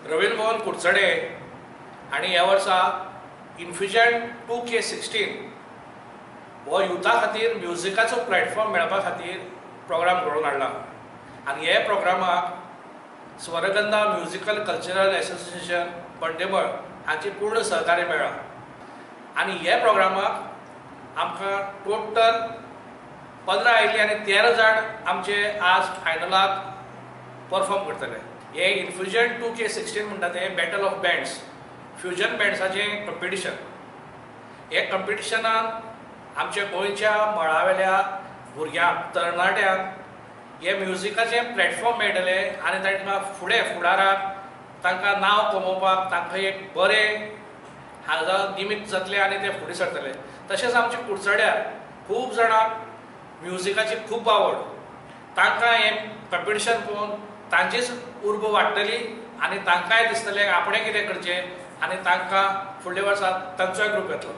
रवींद्र मोहन कुडचडे हांणी ह्या वर्सा इन्फ्युजन 2K16 हो युथा खातीर म्युझिकाचो प्लॅटफॉर्म मेळपा खातीर प्रोग्राम घडोवन हाडला आनी हे प्रोग्रामाक स्वरगंधा म्युझिकल कल्चरल एसोसिएशन पंडेमळ हांची पूर्ण सहकार्य मेळ्ळा आनी हे प्रोग्रामाक आमकां टोटल 15 आयिल्ले आनी 13 जाण आमचे आज फायनलाक परफॉर्म करतले. हे इन्फ्युजन 2K16 म्हणटा ते बॅटल ऑफ बँड्स फ्युजन बँड्साचें कंपिटिशन. हे कंपिटिशनान आमच्या गोंयच्या मळावेल्या भुरग्यांक तरणाट्यांक हे म्युझिकाचें प्लॅटफॉर्म मेळटले आनी तांकां फुडाराक तांकां नांव कमोवपाक तांकां एक बरें हाजा निमित्त जातलें आनी ते फुडें सरतले. तशेंच आमच्या कुडचड्यार खूब जाणांक म्युझिकाची खूब आवड. तांकां हें कंपिटिशन पळोवन तांचीच उर्बा वाडटली आनी तांकांय दिसतलें आपणें कितें करचें आनी तांकां फुडल्या वर्साक तांचोय ग्रूप येतलो.